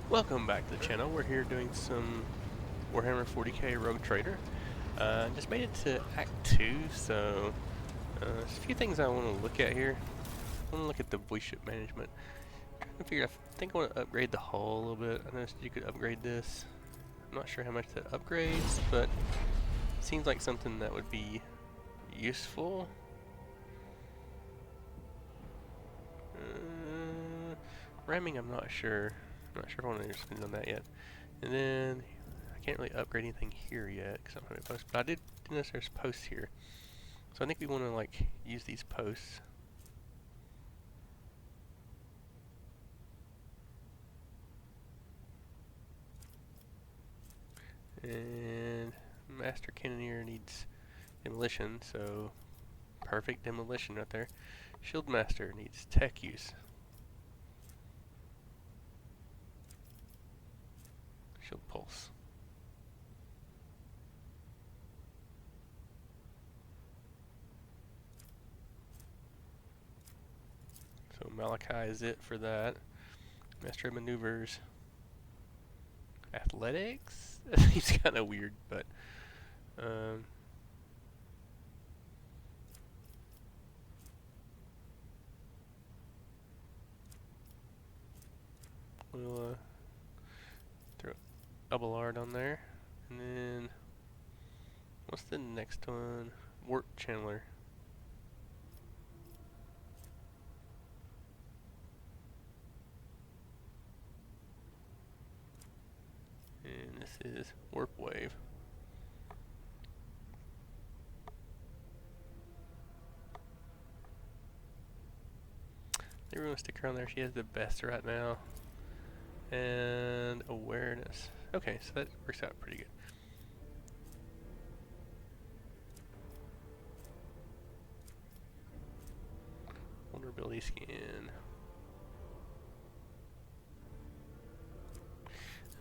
Welcome back to the channel. We're here doing some Warhammer 40k Rogue Trader. Just made it to Act 2, so there's a few things I want to look at here. I want to look at the voidship management. I think I want to upgrade the hull a little bit. I noticed you could upgrade this. I'm not sure how much that upgrades, but it seems like something that would be useful. Ramming, I'm not sure. I'm not sure if I want to spend on that yet. And then I can't really upgrade anything here yet because I don't have any posts. But I did notice there's posts here, so I think we want to like use these posts. And Master Cannoneer needs demolition, so perfect demolition right there. Shield Master needs tech use. Shield Pulse. So Malachi is it for that. Master of Maneuvers. Athletics? That seems kind of weird, but we'll throw double art on there. And then what's the next one? Warp Channeler. And this is Warp Wave. Everyone stick around there. She has the best right now. And awareness. Okay, so that works out pretty good. Vulnerability scan.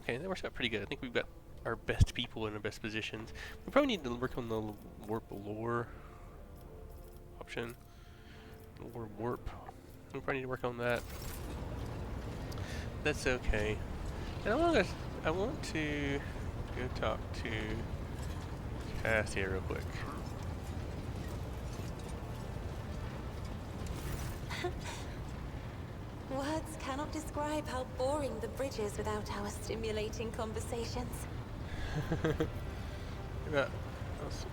Okay, that works out pretty good. I think we've got our best people in the best positions. We probably need to work on the warp lore option. Warp. We probably need to work on that. That's okay. And I want to go talk to Cassia real quick. Words cannot describe how boring the bridge is without our stimulating conversations. About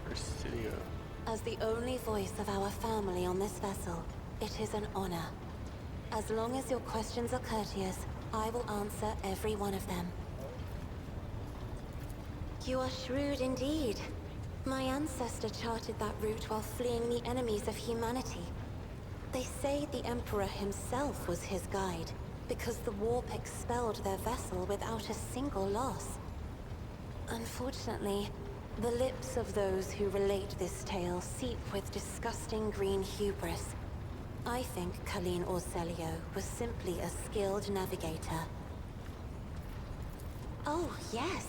Presidio. As the only voice of our family on this vessel, it is an honor. As long as your questions are courteous, I will answer every one of them. You are shrewd indeed. My ancestor charted that route while fleeing the enemies of humanity. They say the Emperor himself was his guide, because the warp expelled their vessel without a single loss. Unfortunately, the lips of those who relate this tale seep with disgusting green hubris. I think Colleen Orselio was simply a skilled navigator. Oh, yes.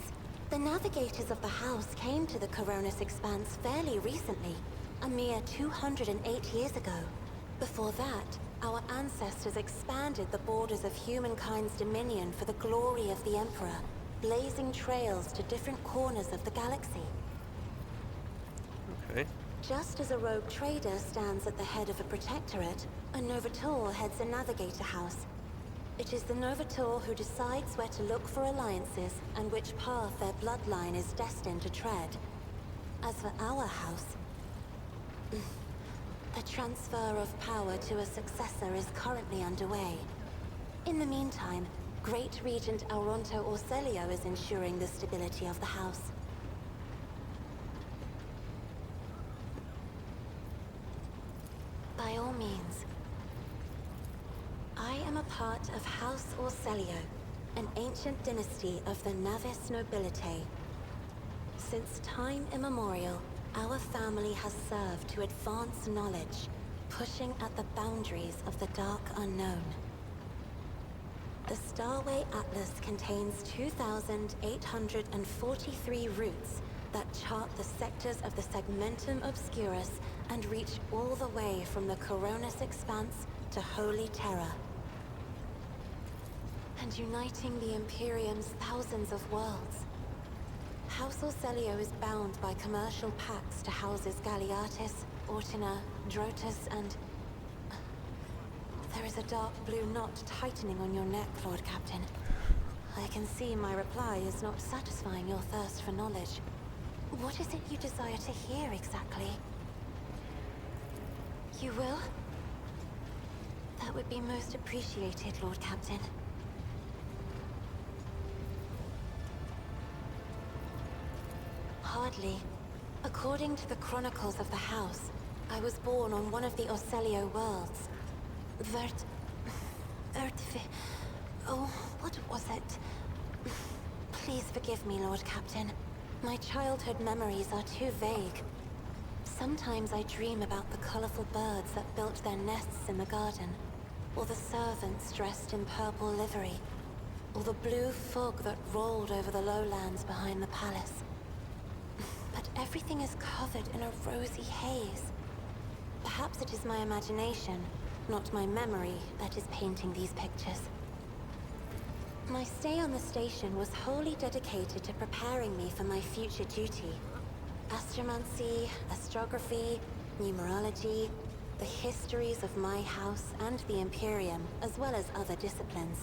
The navigators of the house came to the Koronus Expanse fairly recently, a mere 208 years ago. Before that, our ancestors expanded the borders of humankind's dominion for the glory of the Emperor, blazing trails to different corners of the galaxy. Okay. Just as a rogue trader stands at the head of a protectorate, a Novator heads a navigator house. It is the Novator who decides where to look for alliances and which path their bloodline is destined to tread. As for our house, the transfer of power to a successor is currently underway. In the meantime, Great Regent Auronto Orselio is ensuring the stability of the house. By all means. I am a part of House Orselio, an ancient dynasty of the Navis nobility. Since time immemorial, our family has served to advance knowledge, pushing at the boundaries of the dark unknown. The Starway Atlas contains 2,843 routes that chart the sectors of the Segmentum Obscurus and reach all the way from the Koronus Expanse to Holy Terror. And and uniting the Imperium's thousands of worlds. House Orselio is bound by commercial pacts to houses Galeatis, Ortina, Drotus, and... There is a dark blue knot tightening on your neck, Lord Captain. I can see my reply is not satisfying your thirst for knowledge. What is it you desire to hear exactly? You will? That would be most appreciated, Lord Captain. Hardly. According to the chronicles of the house, I was born on one of the Orselio worlds. Oh, what was it? Please forgive me, Lord Captain. My childhood memories are too vague. Sometimes I dream about the colorful birds that built their nests in the garden, or the servants dressed in purple livery, or the blue fog that rolled over the lowlands behind the palace. But everything is covered in a rosy haze. Perhaps it is my imagination, not my memory, that is painting these pictures. My stay on the station was wholly dedicated to preparing me for my future duty. Astromancy, astrography, numerology, the histories of my house and the Imperium, as well as other disciplines.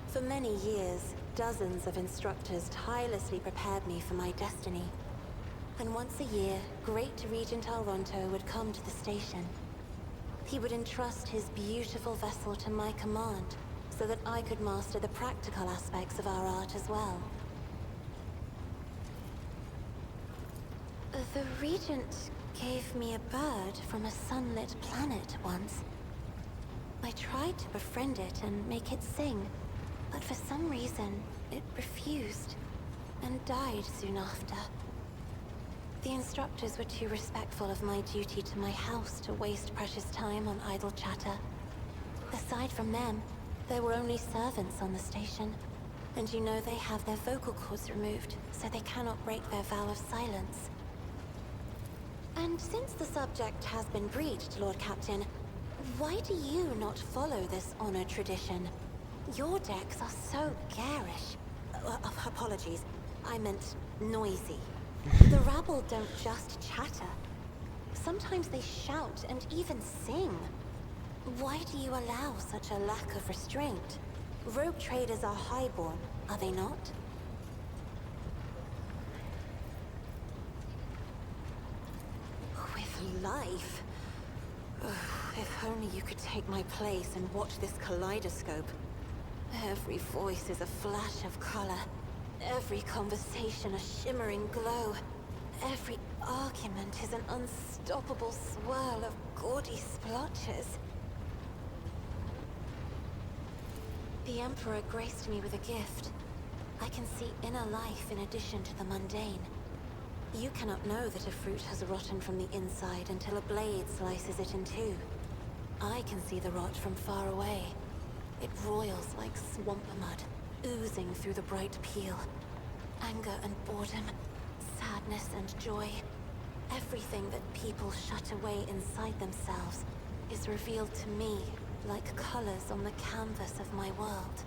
For many years, dozens of instructors tirelessly prepared me for my destiny. And once a year, Great Regent Alronto would come to the station. He would entrust his beautiful vessel to my command, so that I could master the practical aspects of our art as well. The Regent gave me a bird from a sunlit planet once. I tried to befriend it and make it sing, but for some reason, it refused, and died soon after. The instructors were too respectful of my duty to my house to waste precious time on idle chatter. Aside from them, there were only servants on the station, and you know they have their vocal cords removed, so they cannot break their vow of silence. And since the subject has been breached, Lord Captain, why do you not follow this honored tradition? Your decks are so garish. Apologies, I meant noisy. The rabble don't just chatter. Sometimes they shout and even sing. Why do you allow such a lack of restraint? Rogue traders are highborn, are they not? With life? If only you could take my place and watch this kaleidoscope. Every voice is a flash of color. Every conversation a shimmering glow. Every argument is an unstoppable swirl of gaudy splotches. The Emperor graced me with a gift. I can see inner life in addition to the mundane. You cannot know that a fruit has rotten from the inside until a blade slices it in two. I can see the rot from far away. It roils like swamp mud, oozing through the bright peel. Anger and boredom, sadness and joy. Everything that people shut away inside themselves is revealed to me like colors on the canvas of my world.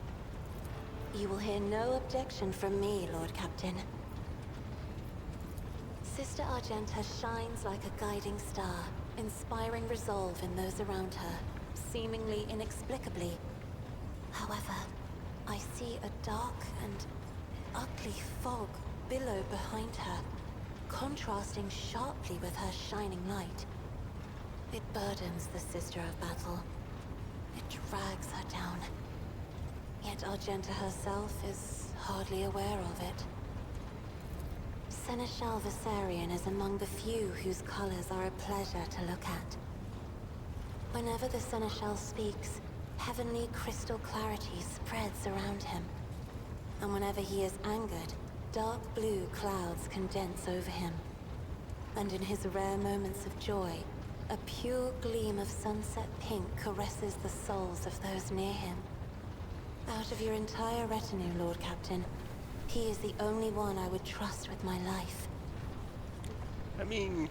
You will hear no objection from me, Lord Captain. Sister Argenta shines like a guiding star, inspiring resolve in those around her, seemingly inexplicably. However, I see a dark and ugly fog billow behind her, contrasting sharply with her shining light. It burdens the Sister of Battle. It drags her down. Yet Argenta herself is hardly aware of it. Seneschal Viserion is among the few whose colors are a pleasure to look at. Whenever the Seneschal speaks, heavenly crystal clarity spreads around him. And whenever he is angered, dark blue clouds condense over him. And in his rare moments of joy, a pure gleam of sunset pink caresses the souls of those near him. Out of your entire retinue, Lord Captain, he is the only one I would trust with my life. I mean,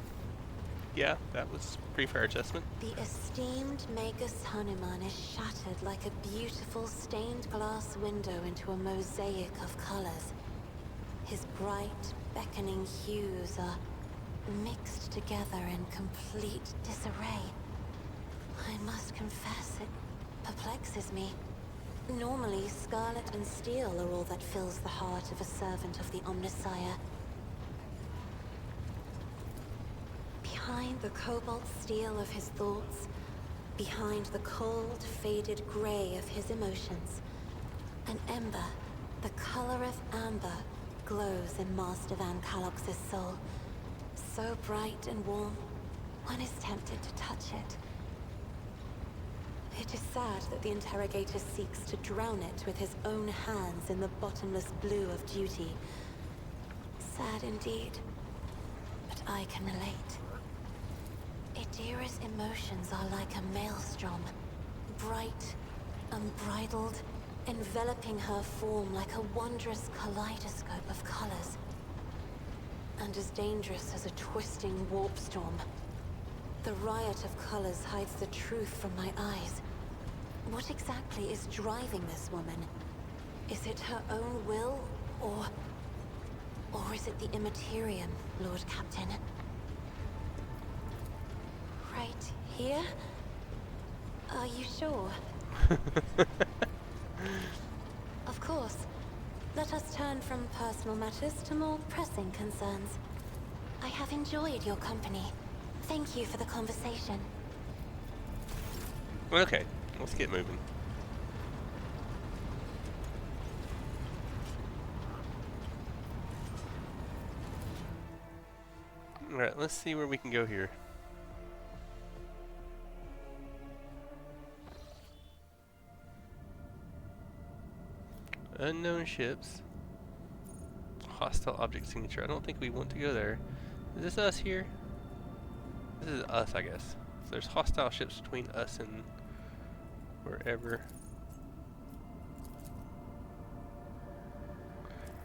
Yeah, that was a pretty fair adjustment. The esteemed Magus Hanuman is shattered like a beautiful stained glass window into a mosaic of colors. His bright, beckoning hues are mixed together in complete disarray. I must confess, it perplexes me. Normally, scarlet and steel are all that fills the heart of a servant of the Omnissiah. Behind the cobalt steel of his thoughts, behind the cold, faded gray of his emotions, an ember, the color of amber, glows in Master Van Kalox's soul. So bright and warm, one is tempted to touch it. It is sad that the interrogator seeks to drown it with his own hands in the bottomless blue of duty. Sad indeed, but I can relate. Idira's emotions are like a maelstrom, bright, unbridled, enveloping her form like a wondrous kaleidoscope of colors. And as dangerous as a twisting warp storm. The riot of colors hides the truth from my eyes. What exactly is driving this woman? Is it her own will, or is it the Imperium, Lord Captain? Right here? Are you sure? Of course. Let us turn from personal matters to more pressing concerns. I have enjoyed your company. Thank you for the conversation. Okay, let's get moving. Alright, let's see where we can go here. Unknown ships. Hostile object signature. I don't think we want to go there. Is this us here? This is us, I guess. So there's hostile ships between us and wherever.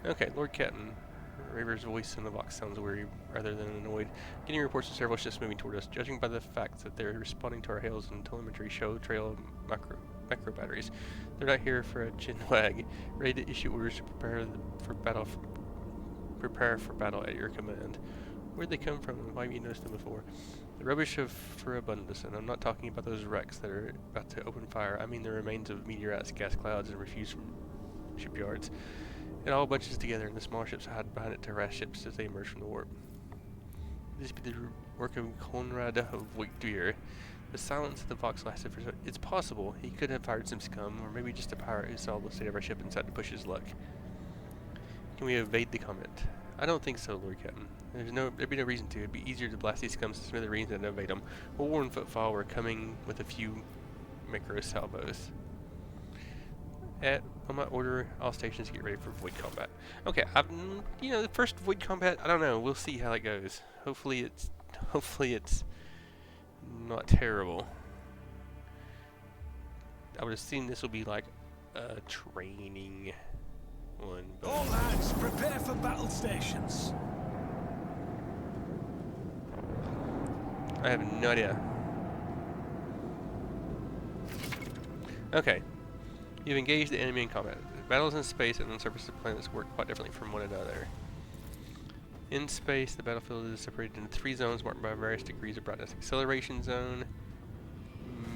Okay, Lord Captain. Raver's voice in the box sounds weary rather than annoyed. Getting reports of several ships moving toward us. Judging by the fact that they're responding to our hails and telemetry show trail of micro batteries. They're not here for a chinwag. Ready to issue orders to prepare for battle at your command. Where'd they come from and why have you noticed them before? The rubbish of Furabundus, and I'm not talking about those wrecks that are about to open fire. I mean the remains of meteorites, gas clouds, and refuse from shipyards. It all bunches together, and the small ships hide behind it to harass ships as they emerge from the warp. This be the work of Conrad of Wickdeer. The silence of the Vox lasted for it's possible. He could have hired some scum, or maybe just a pirate who saw the state of our ship and decided to push his luck. Can we evade the comment? I don't think so, Lord Captain. There'd be no reason to. It'd be easier to blast these scums to smithereens than to evade them. A worn footfall, we're coming with a few micro salvos. On my order, all stations get ready for void combat. Okay, the first void combat, I don't know. We'll see how it goes. Hopefully it's not terrible. I would assume this will be like a training one. All hands, prepare for battle stations. I have no idea. Okay. You've engaged the enemy in combat. Battles in space and on the surface of planets work quite differently from one another. In space, the battlefield is separated into 3 zones marked by various degrees of brightness. Acceleration zone,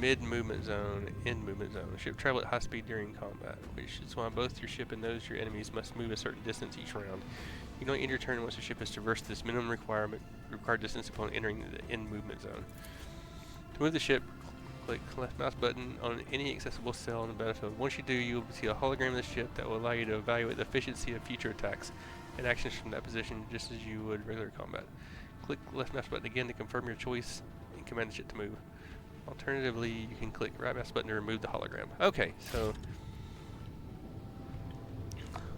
mid-movement zone, end-movement zone. Ship travel at high speed during combat, which is why both your ship and those of your enemies must move a certain distance each round. You can only end your turn once your ship has traversed this minimum required distance upon entering the end-movement zone. To move the ship, click left mouse button on any accessible cell on the battlefield. Once you do, you'll see a hologram of the ship that will allow you to evaluate the efficiency of future attacks and actions from that position, just as you would regular combat. Click left mouse button again to confirm your choice and command the ship to move. Alternatively, you can click right mouse button to remove the hologram. Okay, so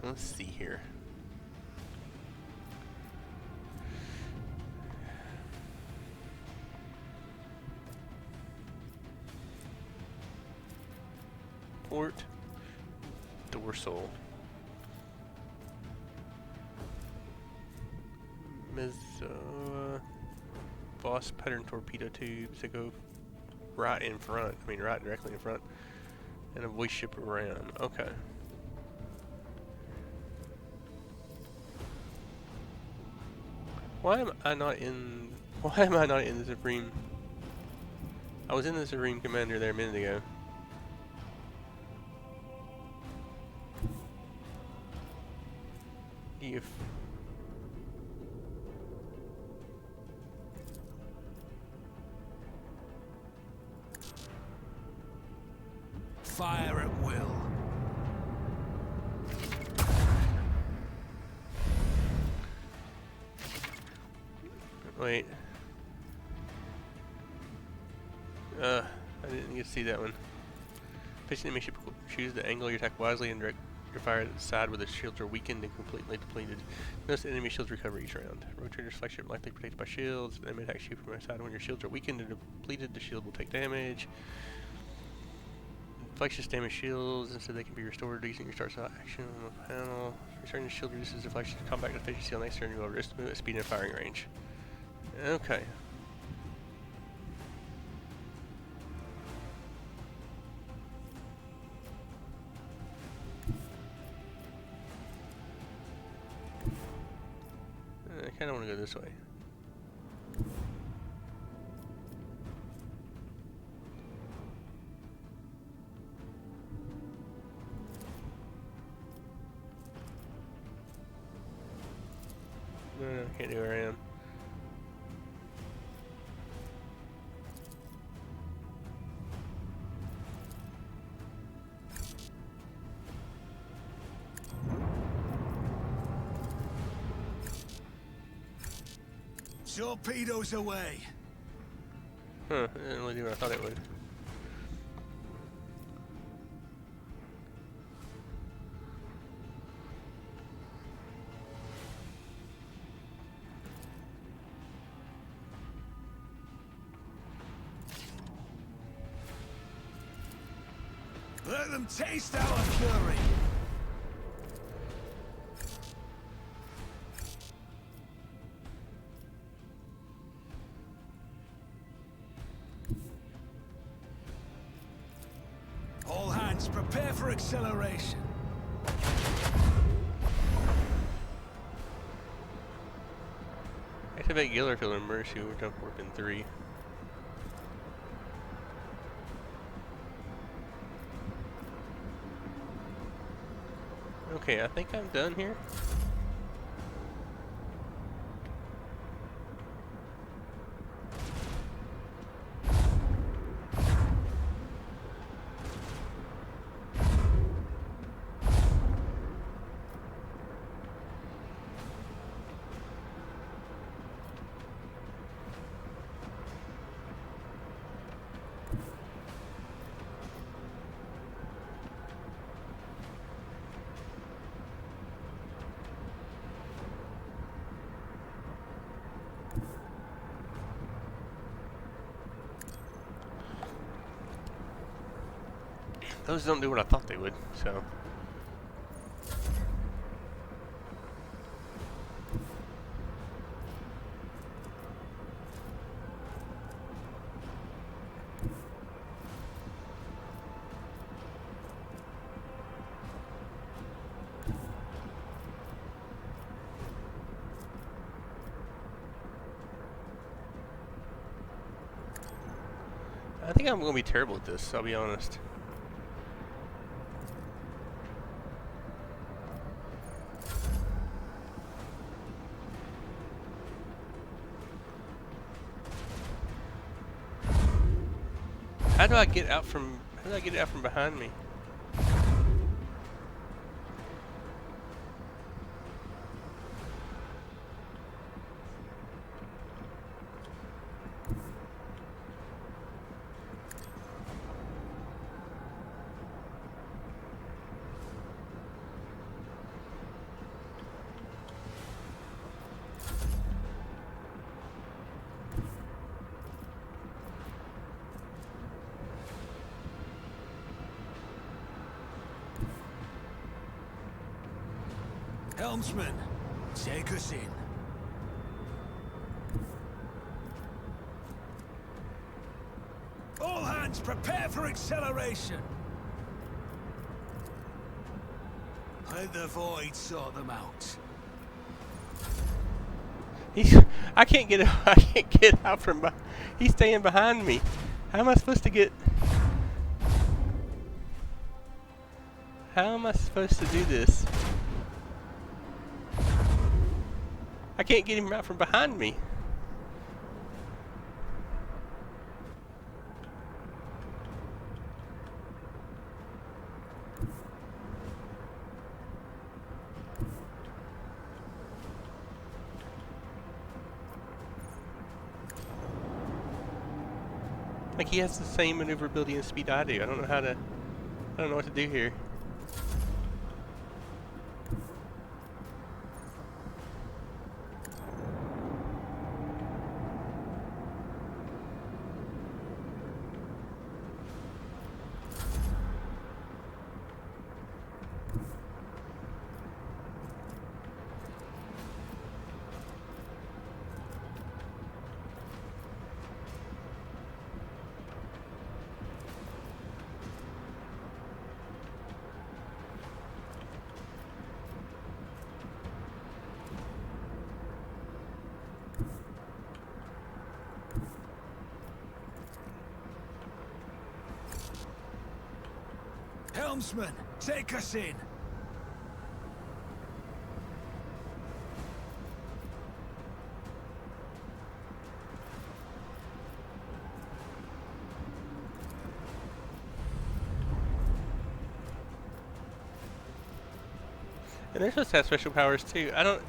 let's see here. Port dorsal. boss pattern torpedo tubes that go right in front. I mean, right directly in front. And a voice ship around. Okay. Why am I not in the Supreme? I was in the Supreme Commander there a minute ago. If Fire at will. wait. I didn't get to see that one. Pitching enemy ship, choose the angle you attack wisely and direct your fire at the side where the shields are weakened and completely depleted. Notice enemy shields recover each round. Rogue Trader's flagship likely protected by shields. The enemy attacks you from the side when your shields are weakened and depleted. The shield will take damage. Flagship's damage shields, and so they can be restored using your start style action on the panel. Returning the shield reduces the flagship's combat efficiency on next turn. You will risk move at speed and firing range. Okay. I kind of want to go this way. No, I can't do where I am. Torpedoes away. Huh, it didn't really do what I thought it would. Let them taste our fury. All hands, prepare for acceleration. Activate Gillerfield and Mercy. We're done warp in 3. Okay, I think I'm done here. Those don't do what I thought they would, so. I think I'm going to be terrible at this, I'll be honest. How do I get out from behind me? Helmsman, take us in. prepare for acceleration. Let the void sort them out. I can't get I can't get out from behind. He's staying behind me. How am I supposed to get? How am I supposed to do this? I can't get him out from behind me. Like he has the same maneuverability and speed I do. I don't know what to do here. Helmsman, take us in. And they're supposed to have special powers too. I don't.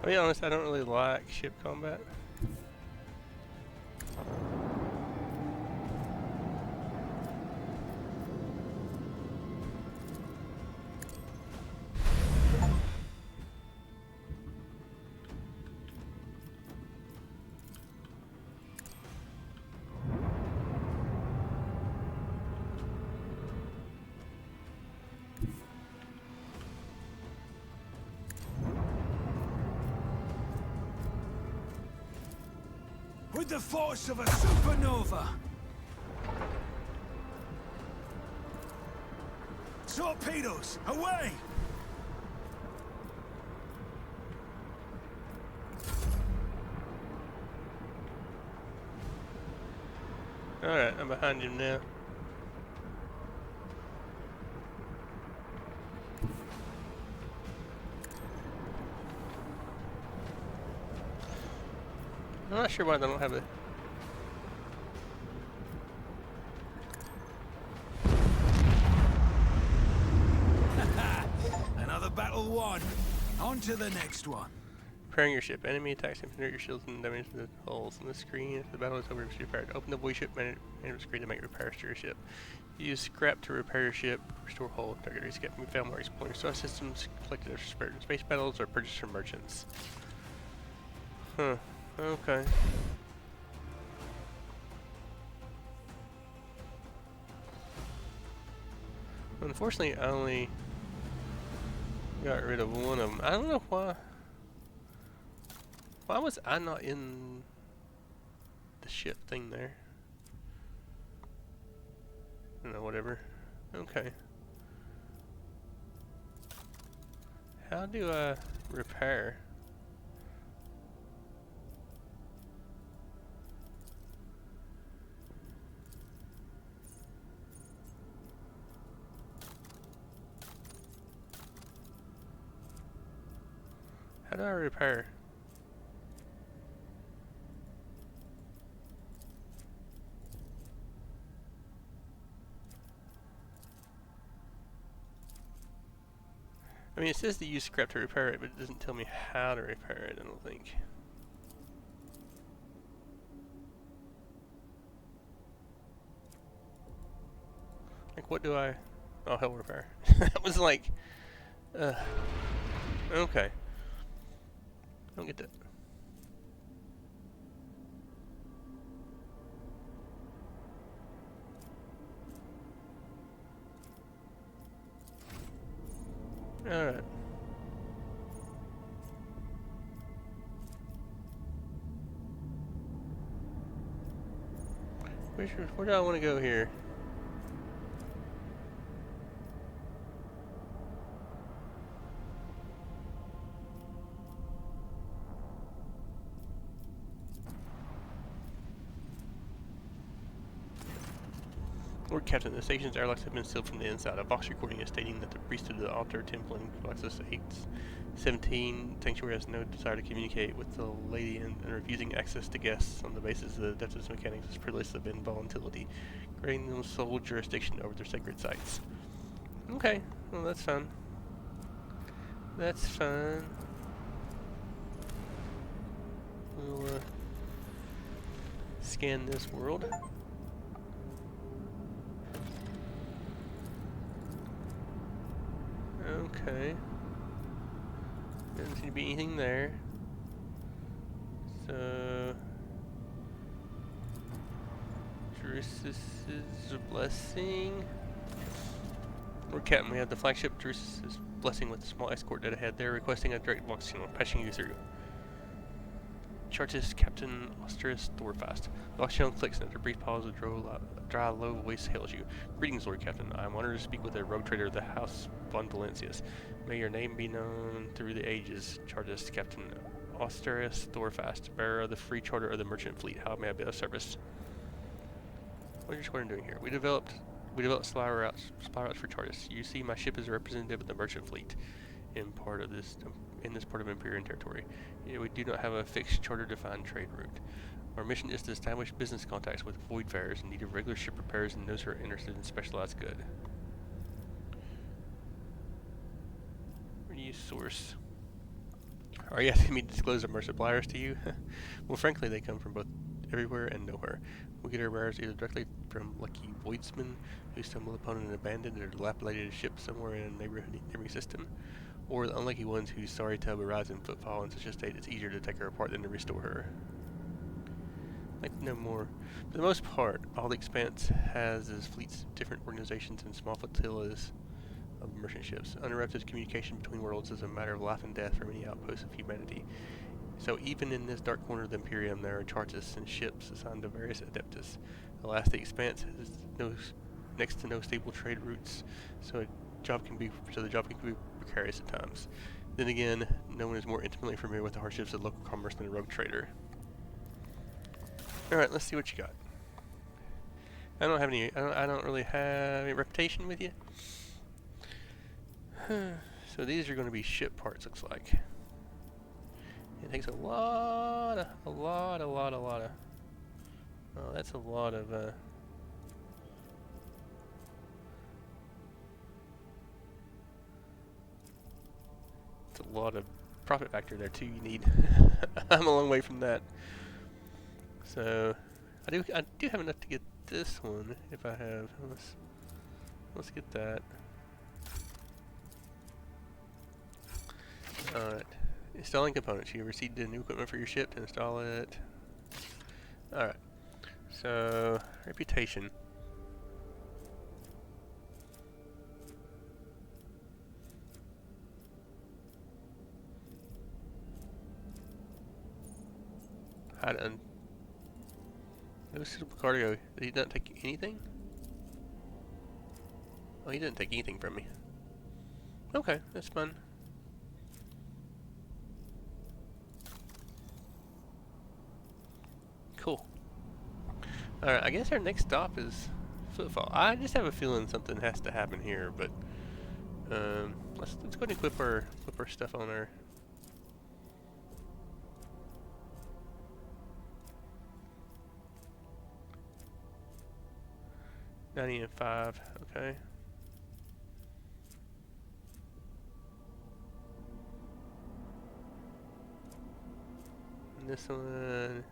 I'll be honest, I don't really like ship combat. With the force of a supernova. Torpedoes, away! Alright, I'm behind him now. I'm not sure why they don't have a... Another battle won. On to the next one. Preparing your ship. Enemy attacks and penetrate your shields and damage the hulls on the screen. If the battle is over, you repair it. Open the voidship management screen to make repairs to your ship. Use scrap to repair your ship. Restore hull. Target escape from fail marks. Exploring star systems collected after space battles or purchased from merchants. Huh. Okay. Unfortunately, I only got rid of one of them. I don't know why. Why was I not in the ship thing there? I don't know, whatever. Okay. How do I repair? How do I repair? I mean, it says to use scrap to repair it, but it doesn't tell me how to repair it, I don't think. Like, what do I... Oh, hell repair. That was like... okay. I don't get that. Alright. Where do I want to go here? Lord Captain, the station's airlocks have been sealed from the inside. A Vox recording is stating that the priesthood of the altar temple in Galactus 817 Sanctuary has no desire to communicate with the lady and refusing access to guests on the basis of the Adeptus mechanics is perilous of involatility, granting them sole jurisdiction over their sacred sites. Okay, well that's fun. That's fun. We'll scan this world. Okay. Doesn't seem to be anything there. So... Drusus' blessing. Lord Captain, we have the flagship Drusus' blessing with a small escort dead ahead. They're requesting a direct walk signal, patching you through. Charges Captain Austerus Thorfast. The walk channel clicks and after a brief pause, a dry, low voice hails you. Greetings, Lord Captain. I am honored to speak with a rogue trader of the House von Valencius. May your name be known through the ages. Charges Captain Austerus Thorfast, bearer of the free charter of the merchant fleet. How may I be of service? What is your squadron doing here? We developed supply routes for Chartis. You see, my ship is a representative of the merchant fleet in this part of Imperium territory. Yeah, we do not have a fixed charter-defined trade route. Our mission is to establish business contacts with voidfarers in need of regular ship repairs and those who are interested in specialized good. Where do you source? Are you asking me to disclose our suppliers to you? Well, frankly, they come from both everywhere and nowhere. We get our wares either directly from lucky voidsmen who stumble upon an abandoned or dilapidated ship somewhere in a neighboring system, or the unlucky ones whose sorry tub arrives in footfall in such a state it's easier to take her apart than to restore her. I'd like to know more. For the most part, all the Expanse has is fleets of different organizations and small flotillas of merchant ships. Uninterrupted communication between worlds is a matter of life and death for many outposts of humanity. So even in this dark corner of the Imperium, there are chartists and ships assigned to various adeptus. Alas, the Expanse has next to no stable trade routes, so the job can be precarious at times. Then again, no one is more intimately familiar with the hardships of local commerce than a rogue trader. All right, let's see what you got. I don't really have any reputation with you. So these are going to be ship parts, looks like. It takes a lot of, oh, that's a lot of, it's a lot of profit factor there too you need. I'm a long way from that. So, I do have enough to get this one, if I have, let's get that. Alright. Installing components. You received the new equipment for your ship to install it. Alright. So, reputation. No suitable cargo. Did he not take anything? Oh, he didn't take anything from me. Okay, that's fun. Cool. Alright, I guess our next stop is Footfall. I just have a feeling something has to happen here, but let's go ahead and equip our stuff on our 90 and 5, okay. This one.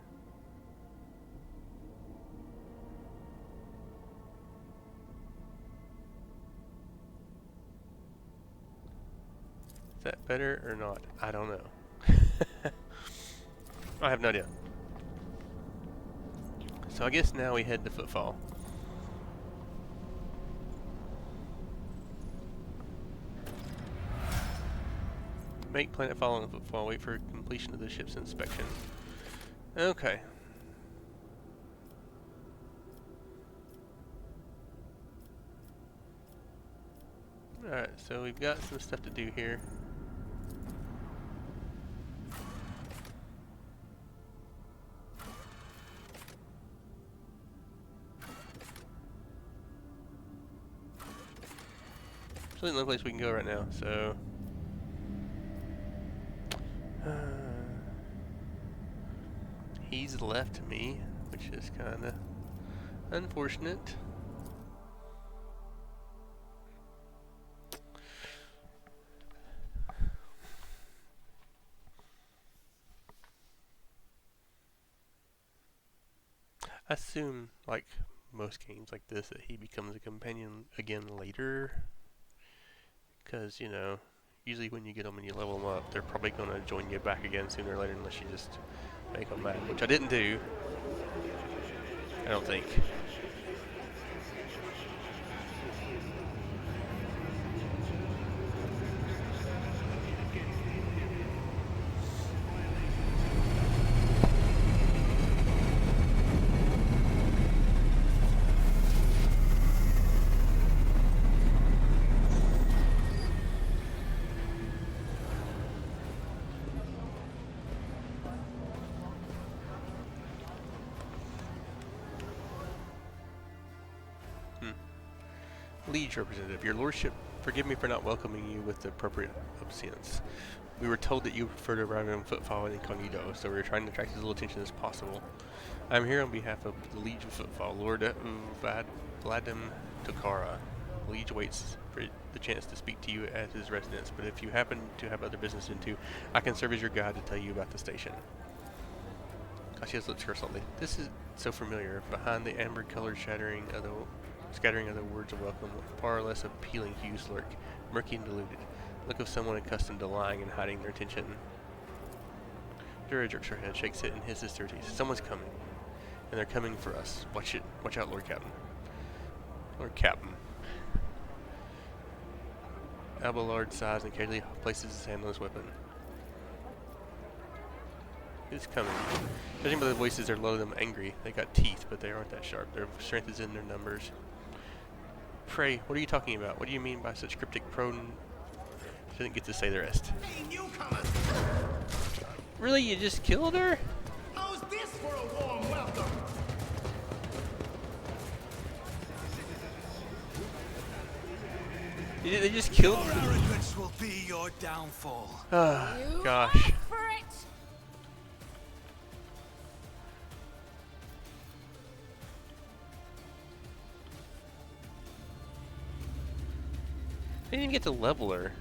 Is that better or not? I don't know. I have no idea. So I guess now we head to Footfall. Make planet following Footfall. Wait for completion of the ship's inspection. Okay. Alright, so we've got some stuff to do here. There's really no place we can go right now, so... he's left me, which is kinda unfortunate. I assume, like most games like this, that he becomes a companion again later. Because, you know, usually when you get them and you level them up, they're probably going to join you back again sooner or later unless you just make them mad, which I didn't do. I don't think. Liege representative, your lordship, forgive me for not welcoming you with the appropriate obeisance. We were told that you prefer to arrive on Footfall and incognito, so we were trying to attract as little attention as possible. I am here on behalf of the Liege of Footfall, Lord Vladim Tokara. The Liege waits for the chance to speak to you at his residence, but if you happen to have other business to do, I can serve as your guide to tell you about the station. Cassius looks her slightly. This is so familiar. Behind the amber-colored scattering of the words of welcome, far less appealing hues lurk, murky and diluted. Look of someone accustomed to lying and hiding their attention. Dura jerks her head, shakes it, and hisses through her teeth. Someone's coming. And they're coming for us. Watch it. Watch out, Lord Captain. Lord Captain. Abelard sighs and casually places his hand on his weapon. Who's coming? Judging by the voices, they're low and angry. They got teeth, but they aren't that sharp. Their strength is in their numbers. Pray, what are you talking about? What do you mean by such cryptic pronoun? She didn't get to say the rest. Hey, newcomers! Really? You just killed her? How's this for a warm welcome? They just killed Your her? arrogance will be your downfall. Ah, gosh. They didn't even get to level her.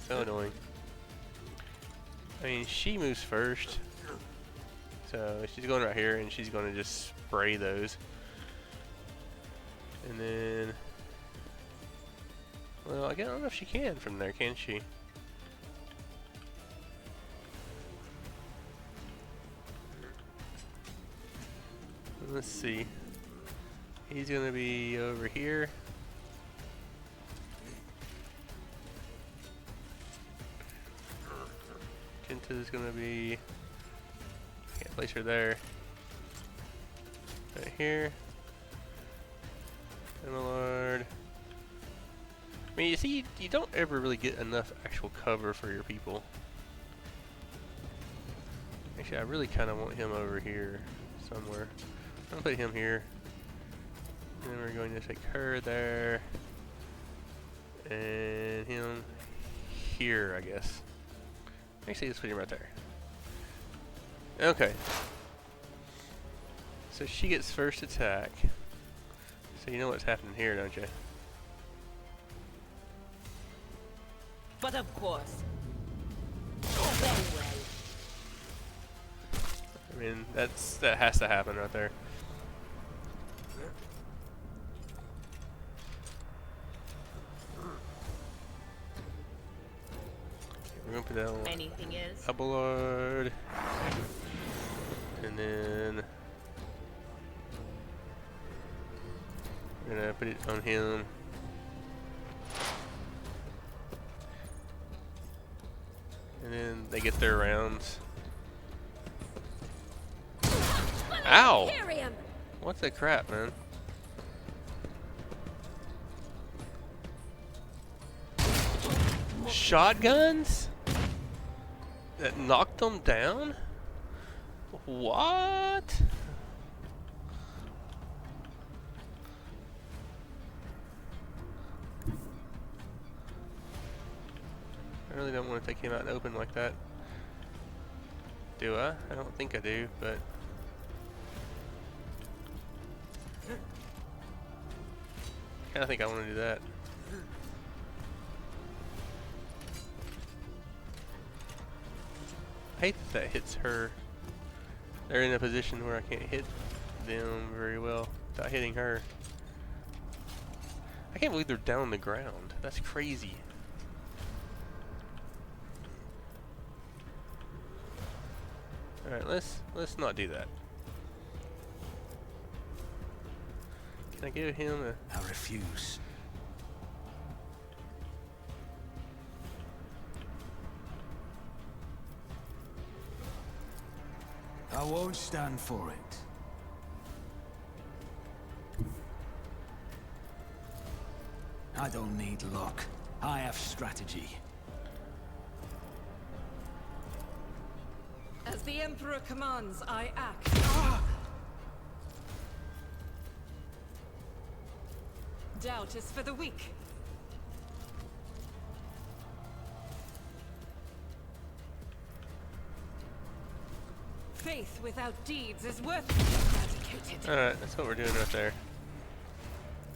So annoying. I mean, she moves first. So she's going right here and she's going to just spray those. And then... well, I don't know if she can from there, can she? Let's see. He's going to be over here. Is gonna be, can't place her there. Right here. Emilard. I mean, you see, you don't ever really get enough actual cover for your people. Actually, I really kind of want him over here somewhere. I'm gonna put him here. And then we're going to take her there. And him here, I guess. Actually, let's put him right there. Okay. So she gets first attack. So you know what's happening here, don't you? But of course. I mean, that has to happen right there. We're gonna put that on Anything is. Abelard, and then we're gonna put it on him. And then they get their rounds. Ow! Imperium! What the crap, man? Shotguns? That knocked them down? What? I really don't want to take him out in the open like that. Do I? I don't think I do, but... I kinda think I want to do that. I hate that that hits her. They're in a position where I can't hit them very well without hitting her. I can't believe they're down on the ground. That's crazy. Alright, let's not do that. Can I give him a... I refuse. I won't stand for it. I don't need luck. I have strategy. As the Emperor commands, I act. Doubt is for the weak. Faith without deeds is worthless. Dedicated. Alright, that's what we're doing right there.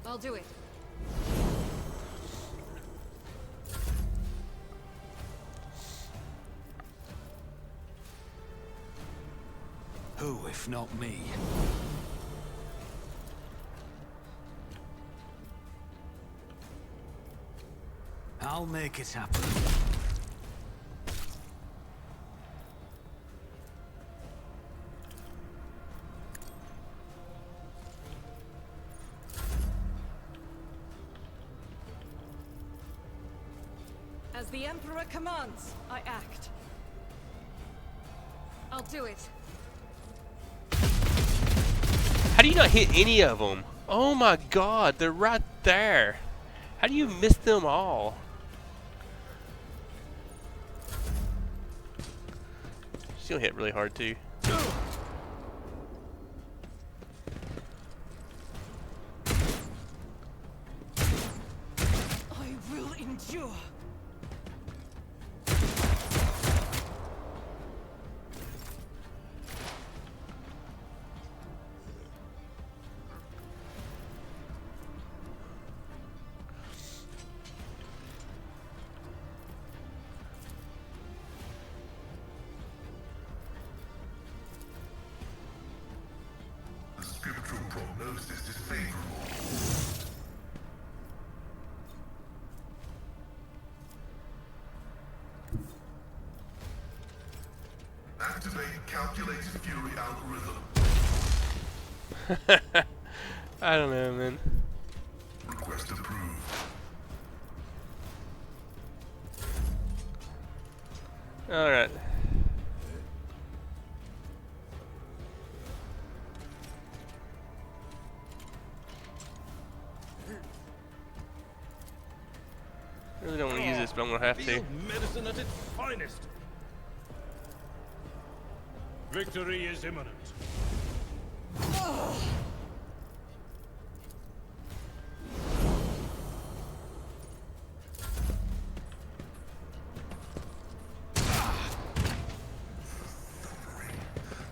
I'll do it. Who, if not me? I'll make it happen. As the Emperor commands, I act. I'll do it. How do you not hit any of them? Oh my god, they're right there. How do you miss them all? She's gonna hit really hard too. I will endure. Scriptural prognosis is favorable. Activate calculated fury algorithm. I don't know, man. Request approved. Alright. I really don't want to use this, but I'm gonna have to. Field medicine at its finest. Victory is imminent. Suffering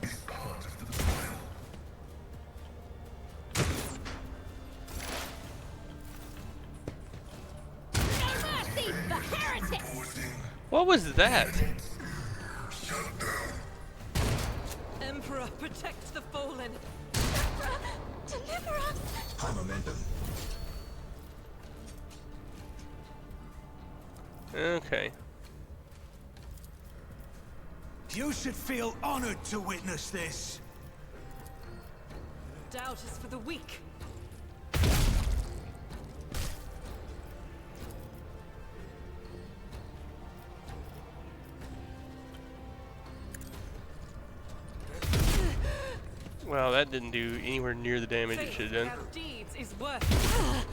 is part of the trial. No mercy for heretics! Reporting. What was that? Emperor protect the fallen. Deliver us! High momentum. Okay. You should feel honored to witness this. Doubt is for the weak. Well, that didn't do anywhere near the damage it should have done. Without deeds is worthless.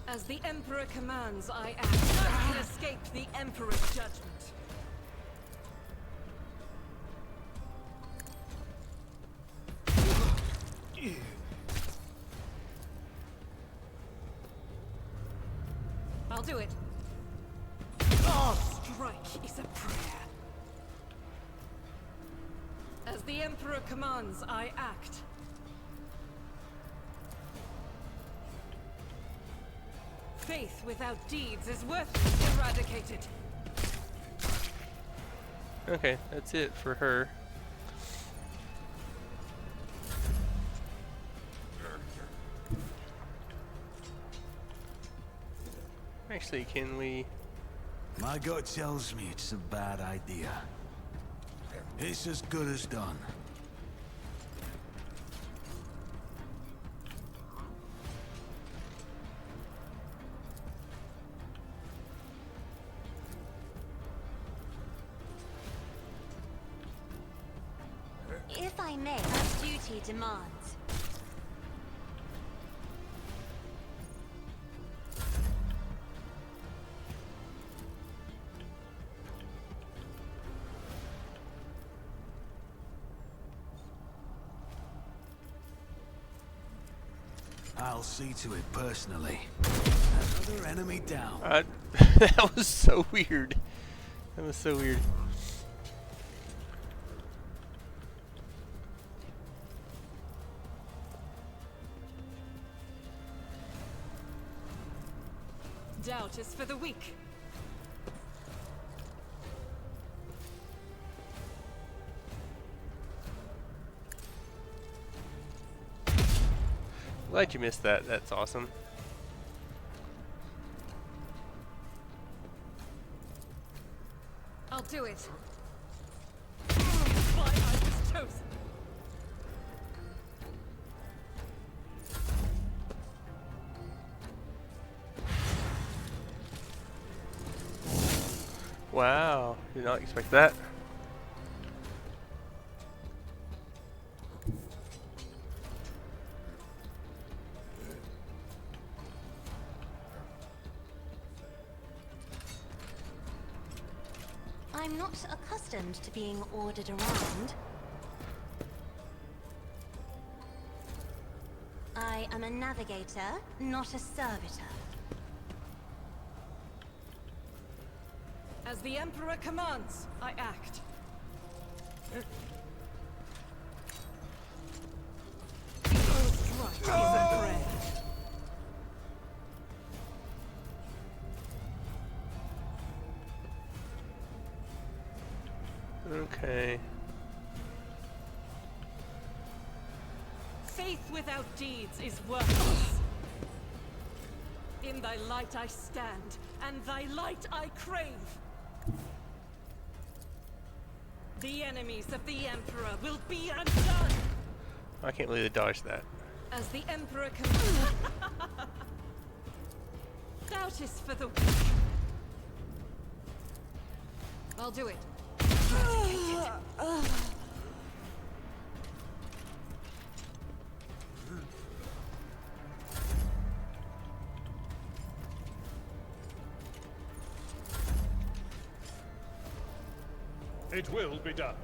As the Emperor commands, I act. None can escape the Emperor's judgment. I'll do it. Strike is a prayer. As the Emperor commands, I act. Faith without deeds is worthless. Eradicated. Okay, that's it for her. Actually, can we... My gut tells me it's a bad idea. It's as good as done. If I may, as duty demands. I'll see to it personally. Another enemy down. That was so weird. That was so weird. Doubt is for the weak. Glad you missed that. That's awesome. I'll do it. Why I was chosen. Wow, did not expect that. I'm not accustomed to being ordered around. I am a navigator, not a servitor. As the Emperor commands, I act. Strike is a prayer. Okay. Faith without deeds is worthless. In thy light I stand, and thy light I crave. The enemies of the Emperor will be undone. I can't believe they dodged that. As the Emperor commands. Doubt is for the weak. I'll do it. It will be done.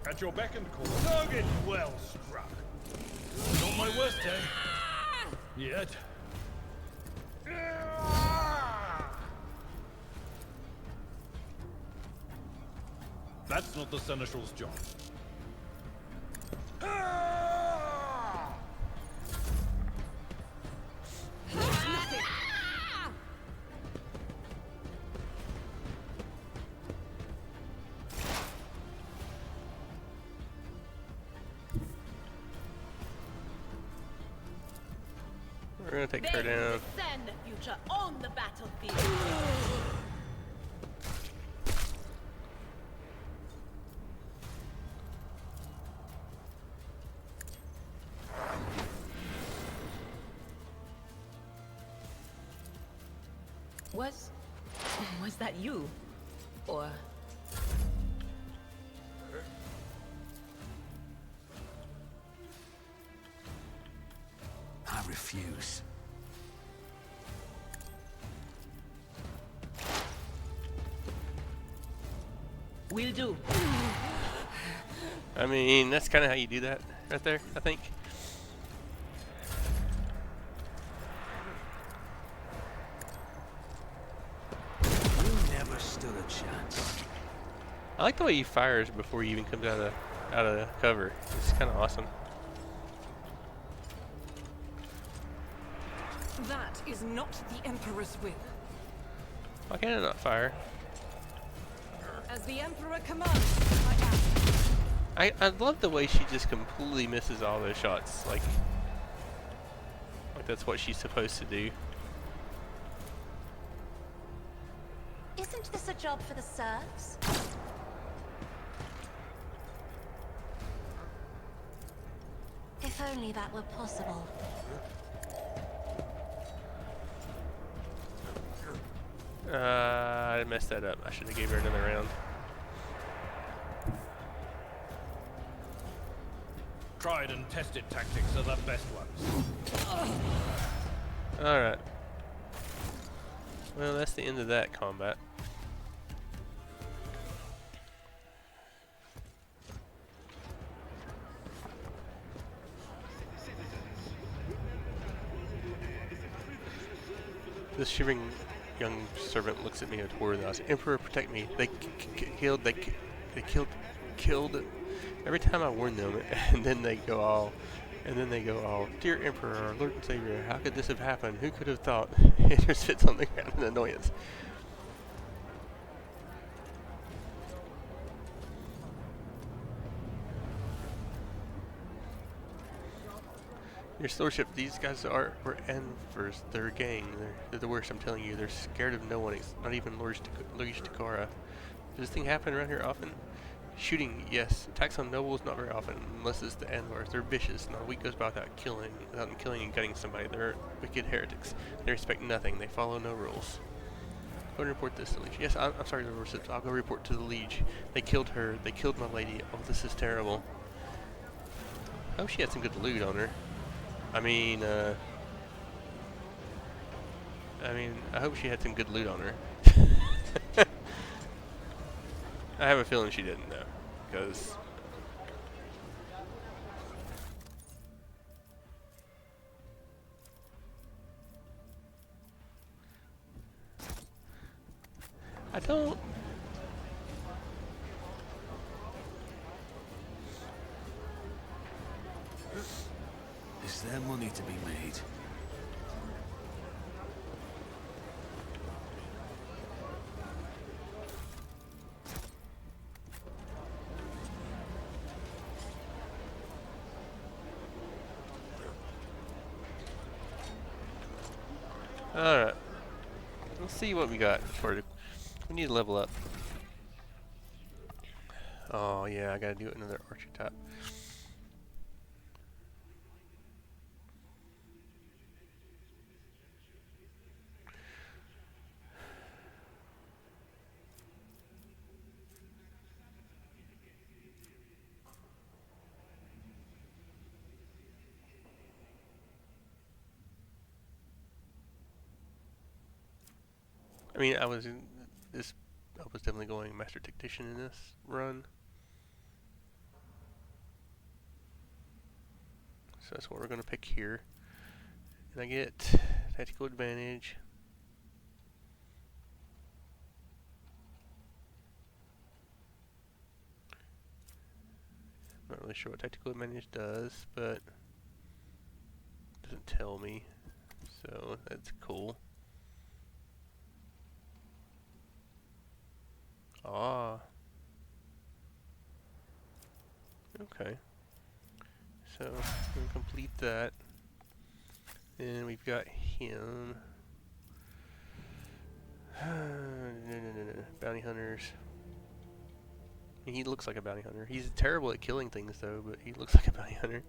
At your beck and call. Target well struck. Not my worst day. Yet. That's not the Seneschal's job. We're gonna take her They down. discern the future on the battlefield. Was that you? Or... I refuse. Will do. I mean, that's kind of how you do that right there, I think. You never stood a chance. I like the way he fires before he even comes out of cover. It's kind of awesome. That is not the Emperor's will. Why can't I not fire? As the Emperor commands, I act. I love the way she just completely misses all those shots. Like that's what she's supposed to do. Isn't this a job for the serfs? If only that were possible. I messed that up. I should have gave her another round. Tried and tested tactics are the best ones. Alright. Well, that's the end of that combat. This shivering young servant looks at me with horror. Emperor, protect me! They killed. Every time I warn them, and then they go all, Dear Emperor, our Lord and Savior, how could this have happened? Who could have thought? It just sits on the ground in annoyance. Your Lordship, these guys were Envers. They're a gang. They're the worst, I'm telling you. They're scared of no one, not even Lord Takara. Does this thing happen around here often? Shooting, yes. Attacks on nobles, not very often, unless it's the Anwars. They're vicious. Not a week goes by without killing and gutting somebody. They're wicked heretics. They respect nothing. They follow no rules. Go and report this to the Liege. Yes, I'm sorry, Lord. I'll go report to the Liege. They killed her. They killed my lady. Oh, this is terrible. I hope she had some good loot on her. I mean, I hope she had some good loot on her. I have a feeling she didn't, though, because I don't. Is there money to be made? Alright. Let's see what we got. We need to level up. Oh, yeah, I gotta do another archer top. I mean, I was definitely going Master Tactician in this run. So that's what we're going to pick here. And I get tactical advantage. Not really sure what tactical advantage does, but it doesn't tell me. So that's cool. Ah. Okay. So, we'll complete that. And we've got him. No. Bounty hunters. He looks like a bounty hunter. He's terrible at killing things though, but he looks like a bounty hunter.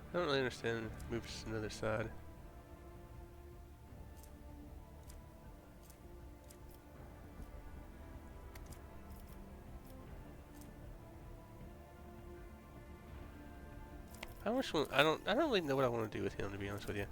I don't really understand moves to another side. I don't really know what I want to do with him, to be honest with you.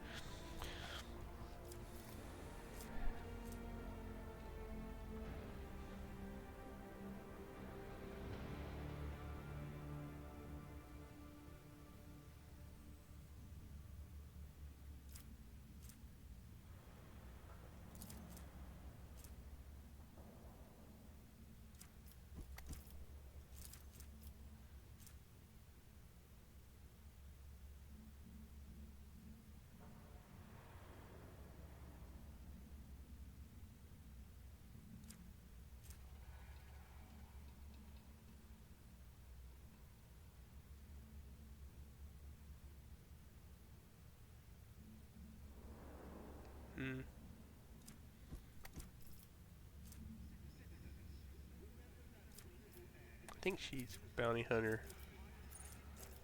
I think she's bounty hunter.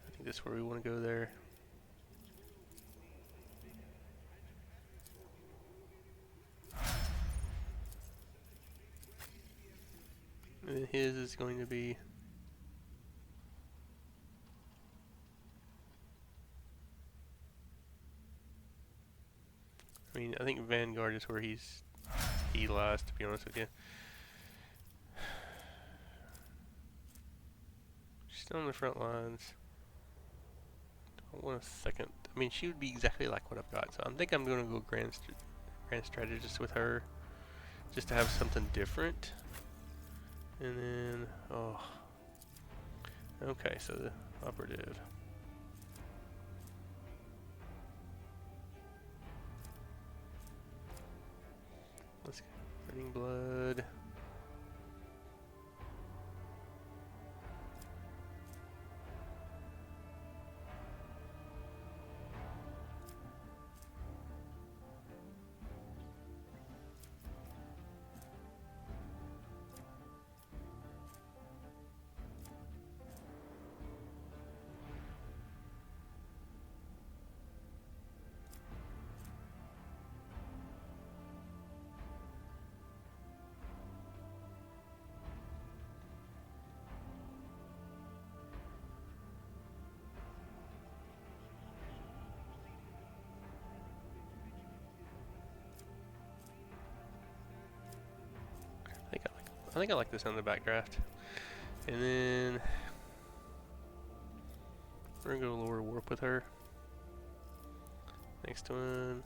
I think that's where we want to go there. And then his is going to be I think Vanguard is where he lies, to be honest with you. She's still on the front lines. I want a second. I mean, she would be exactly like what I've got, so I think I'm going to go Grand Strategist with her, just to have something different. And then, okay, so the operative. Let's go. Burning Blood. I think I like this on the backdraft. And then we're gonna go lower warp with her. Next one.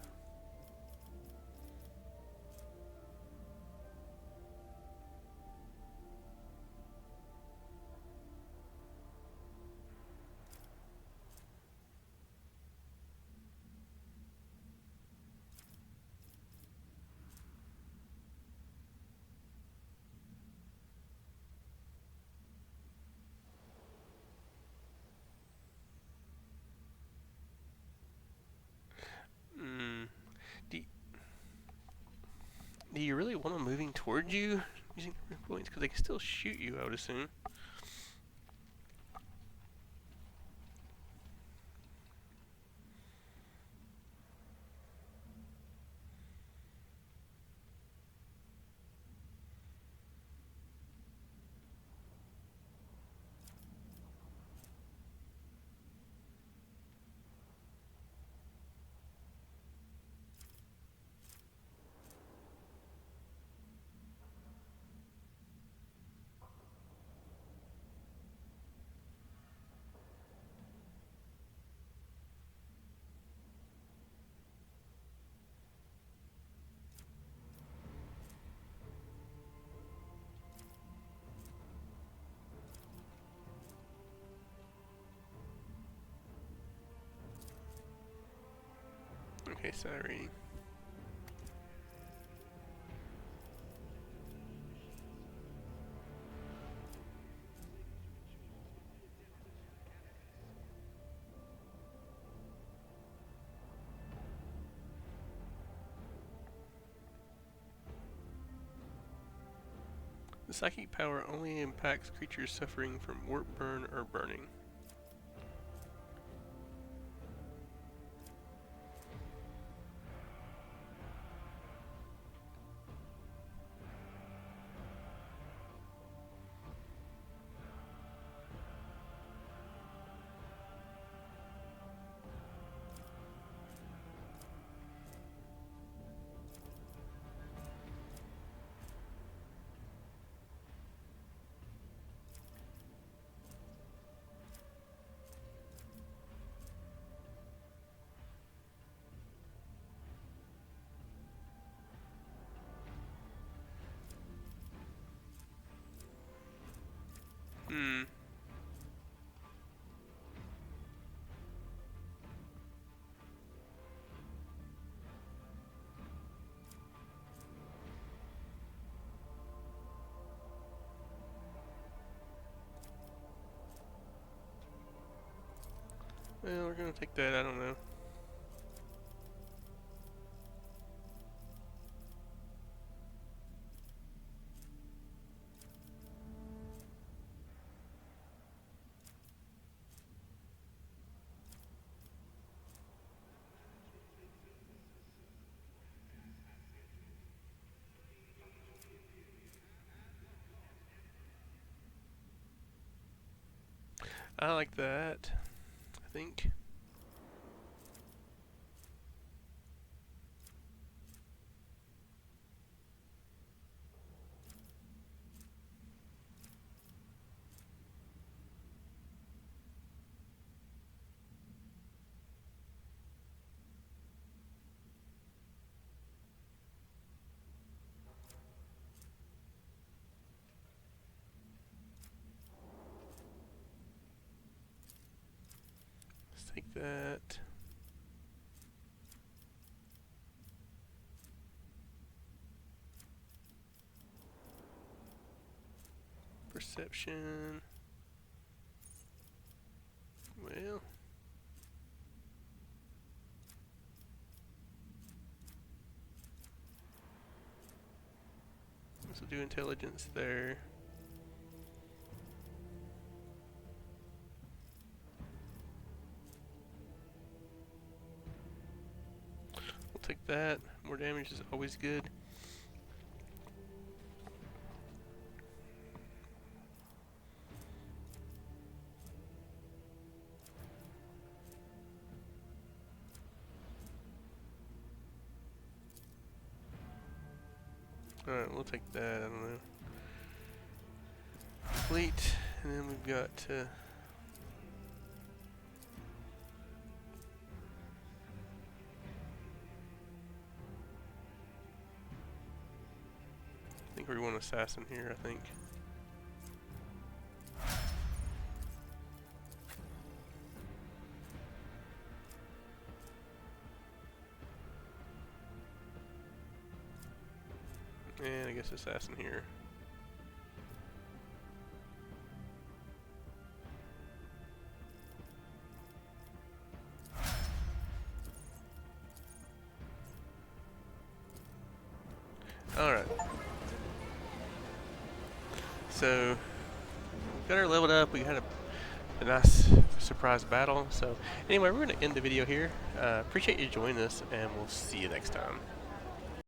do you really want them moving towards you using points? Because they can still shoot you, I would assume. Okay, sorry. The psychic power only impacts creatures suffering from warp burn or burning. Hmm. Well, we're gonna take that, I don't know. I like that, I think. Let's take that. Perception. Well. This will do intelligence there. We'll take that. More damage is always good. Alright, we'll take that, I don't know. Fleet, and then we've got I think we want assassin here, I think. And I guess assassin here. Alright. So, got her leveled up. We had a nice surprise battle. So, anyway, we're going to end the video here. Appreciate you joining us, and we'll see you next time.